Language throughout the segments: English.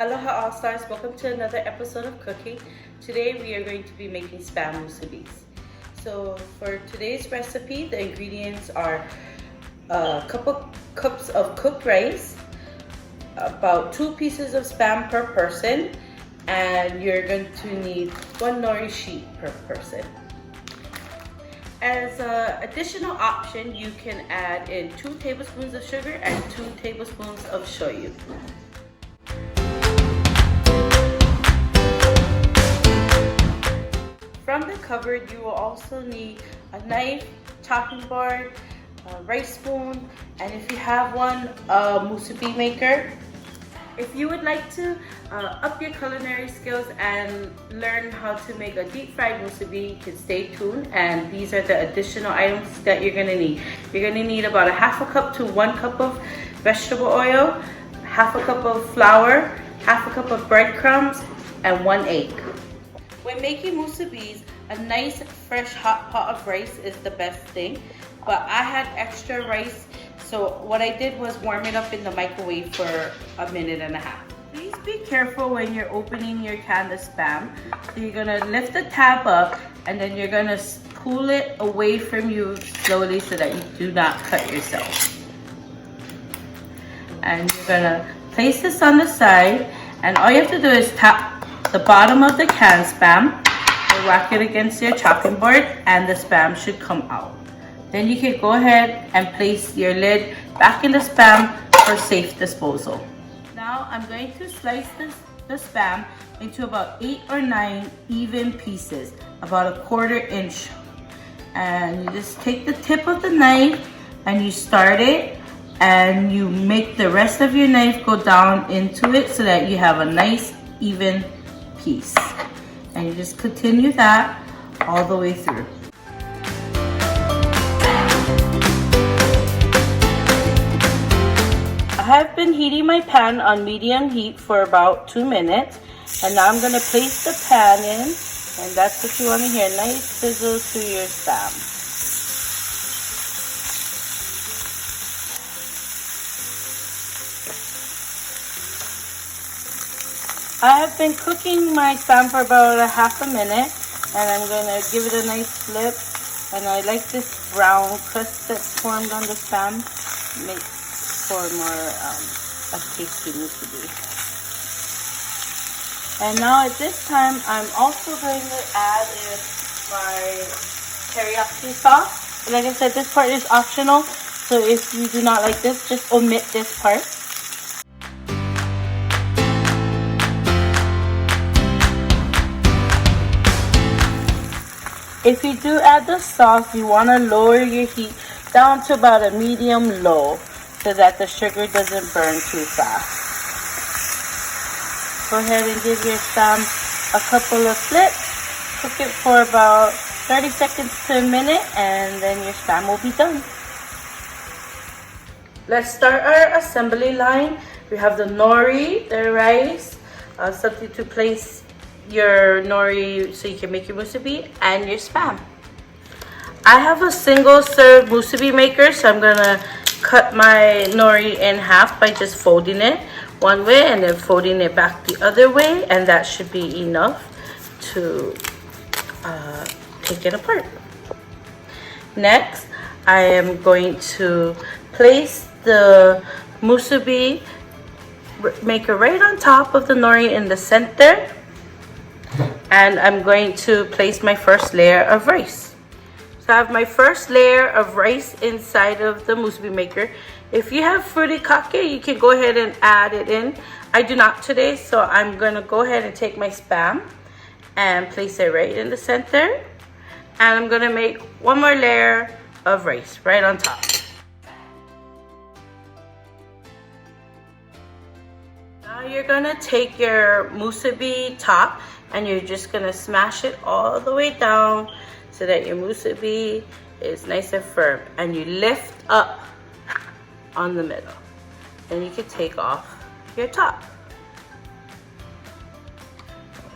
Aloha All-Stars, welcome to another episode of cooking. Today we are going to be making spam musubis. So for today's recipe, the ingredients are a couple cups of cooked rice, about 2 pieces of spam per person, and you're going to need 1 nori sheet per person. As an additional option, you can add in 2 tablespoons of sugar and 2 tablespoons of shoyu. From the cupboard, you will also need a knife, chopping board, a rice spoon, and if you have one, a musubi maker. If you would like to up your culinary skills and learn how to make a deep fried musubi, you can stay tuned, and these are the additional items that you're going to need. You're going to need about 1/2 cup to 1 cup of vegetable oil, 1/2 cup of flour, 1/2 cup of breadcrumbs, and 1 egg. When making musubis, a nice fresh hot pot of rice is the best thing, but I had extra rice, so what I did was warm it up in the microwave for 1.5 minutes. Please be careful when you're opening your can of spam. So you're gonna lift the tab up and then you're gonna pull it away from you slowly so that you do not cut yourself. And you're gonna place this on the side, and all you have to do is tap the bottom of the can spam, whack it against your chopping board, and the spam should come out. Then you can go ahead and place your lid back in the spam for safe disposal. Now I'm going to slice the spam into about 8 or 9 even pieces, about 1/4 inch. And you just take the tip of the knife and you start it, and you make the rest of your knife go down into it so that you have a nice even piece, and you just continue that all the way through. I have been heating my pan on medium heat for about 2 minutes, and now I'm going to place the pan in, and that's what you want to hear, nice sizzle to your spam. I have been cooking my spam for about 1/2 minute, and I'm going to give it a nice flip, and I like this brown crust that's formed on the spam. Makes for more a tasty musubi. And now at this time, I'm also going to add in my teriyaki sauce. Like I said, this part is optional, so if you do not like this, just omit this part. If you do add the sauce, you want to lower your heat down to about a medium low so that the sugar doesn't burn too fast. Go ahead and give your spam a couple of flips. Cook it for about 30 seconds to a minute, and then your spam will be done. Let's start our assembly line. We have the nori, the rice, something to place your nori so you can make your musubi, and your spam. I have a single serve musubi maker, so I'm gonna cut my nori in half by just folding it one way and then folding it back the other way, and that should be enough to take it apart. Next, I am going to place the musubi maker right on top of the nori in the center, and I'm going to place my first layer of rice. So I have my first layer of rice inside of the musubi maker. If you have furikake, you can go ahead and add it in. I do not today, so I'm going to go ahead and take my spam and place it right in the center. And I'm going to make one more layer of rice right on top. Now you're going to take your musubi top and you're just going to smash it all the way down so that your musubi is nice and firm, and you lift up on the middle. Then you can take off your top.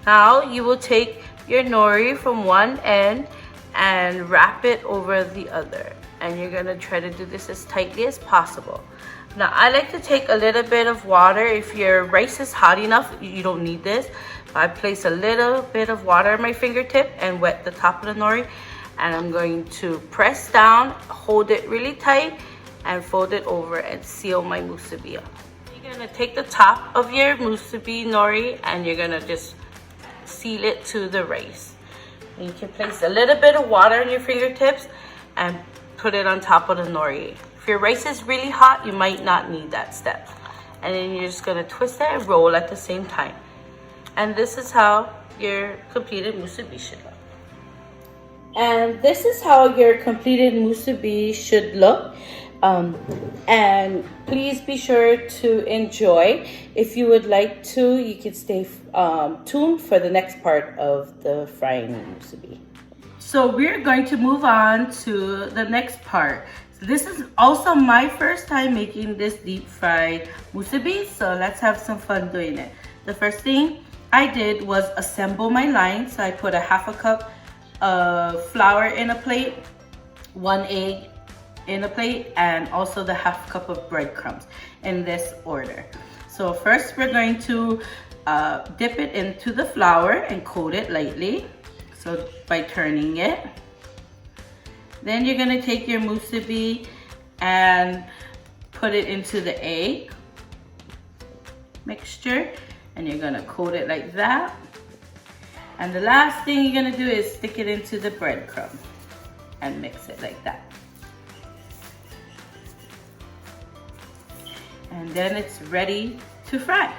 Now you will take your nori from one end and wrap it over the other, and you're gonna try to do this as tightly as possible. Now I like to take a little bit of water. If your rice is hot enough, you don't need this. I place a little bit of water on my fingertip and wet the top of the nori, and I'm going to press down, hold it really tight, and fold it over and seal my musubi up. You're gonna take the top of your musubi nori and you're gonna just seal it to the rice. And you can place a little bit of water on your fingertips and put it on top of the nori. If your rice is really hot, you might not need that step. And then you're just gonna twist it and roll at the same time. And this is how your completed musubi should look. And this is how your completed musubi should look. And please be sure to enjoy. If you would like to, you can stay tuned for the next part of the frying musubi. So we're going to move on to the next part. So this is also my first time making this deep fried musubi, so let's have some fun doing it. The first thing I did was assemble my line. So I put a half a cup of flour in a plate, 1 egg in a plate, and also the half cup of breadcrumbs in this order. So first we're going to dip it into the flour and coat it lightly. So by turning it. Then you're gonna take your musubi and put it into the egg mixture, and you're gonna coat it like that. And the last thing you're gonna do is stick it into the breadcrumb and mix it like that. And then it's ready to fry.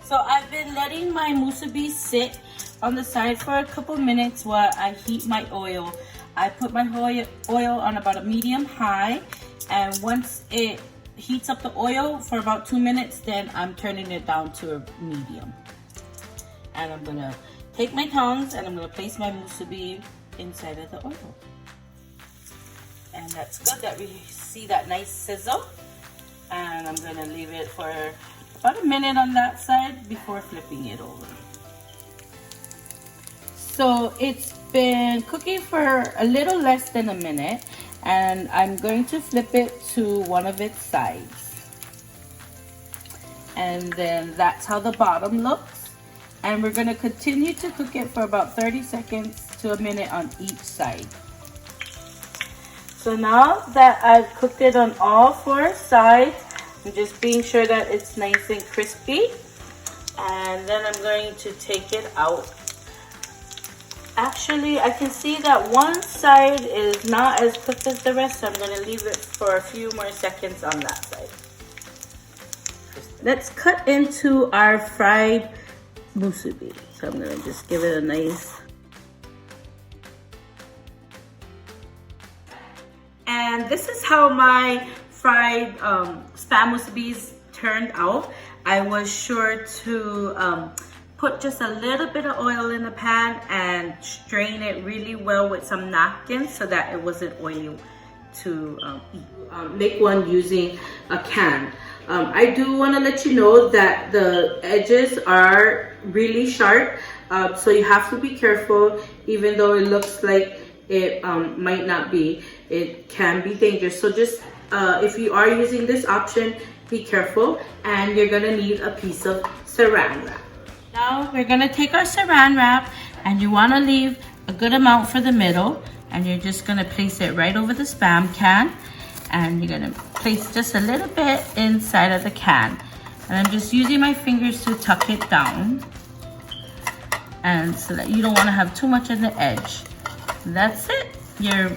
So I've been letting my musubi sit on the side for a couple minutes while I heat my oil. I put my oil on about a medium high, and once it heats up the oil for about 2 minutes, then I'm turning it down to a medium. And I'm gonna take my tongs and I'm gonna place my musubi inside of the oil. And that's good that we see that nice sizzle. And I'm gonna leave it for about a minute on that side before flipping it over. So it's been cooking for a little less than a minute, and I'm going to flip it to one of its sides. And then that's how the bottom looks. And we're gonna continue to cook it for about 30 seconds to a minute on each side. So now that I've cooked it on all 4 sides, I'm just being sure that it's nice and crispy. And then I'm going to take it out. Actually, I can see that one side is not as cooked as the rest, so I'm going to leave it for a few more seconds on that side. Let's cut into our fried musubi. So I'm going to just give it a nice... And this is how my fried spam musubis turned out. I was sure to put just a little bit of oil in the pan and strain it really well with some napkins so that it wasn't oily to eat. Make one using a can. I do want to let you know that the edges are really sharp, so you have to be careful. Even though it looks like it might not be, it can be dangerous. So just if you are using this option, be careful, and you're gonna need a piece of saran wrap. Now we're gonna take our saran wrap, and you wanna leave a good amount for the middle, and you're just gonna place it right over the spam can, and you're gonna place just a little bit inside of the can. And I'm just using my fingers to tuck it down, and so that you don't wanna have too much on the edge. That's it. Your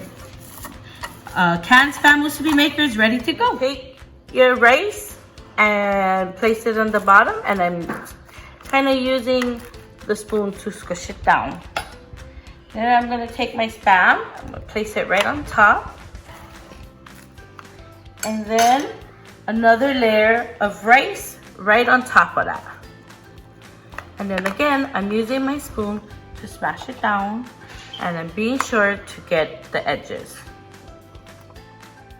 canned spam musubi maker is ready to go. Take your rice and place it on the bottom, and I'm kind of using the spoon to squish it down. Then I'm gonna take my spam, I'm gonna place it right on top, and then another layer of rice right on top of that. And then again, I'm using my spoon to smash it down, and I'm being sure to get the edges.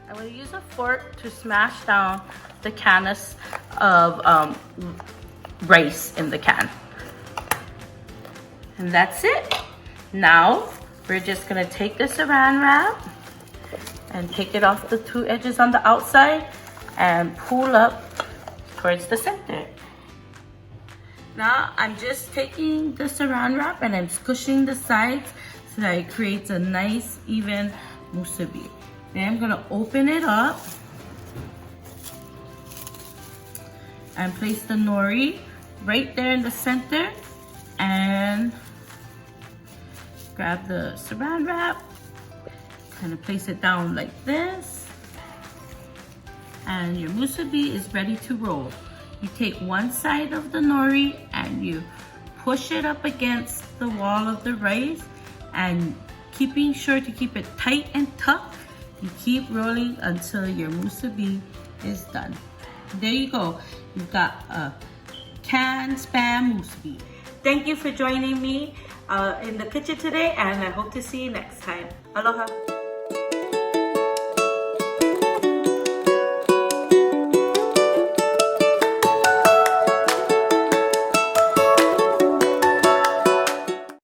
I'm going to use a fork to smash down the cans of rice in the can. And that's it. Now, we're just going to take the saran wrap and take it off the two edges on the outside and pull up towards the center. Now I'm just taking the saran wrap and I'm squishing the sides so that it creates a nice even musubi. Then I'm gonna open it up and place the nori right there in the center and grab the saran wrap, kind of place it down like this, and your musubi is ready to roll. You take one side of the nori and you push it up against the wall of the rice, and keeping sure to keep it tight and tucked, you keep rolling until your musubi is done. There you go. You've got a canned spam musubi. Thank you for joining me in the kitchen today, and I hope to see you next time. Aloha.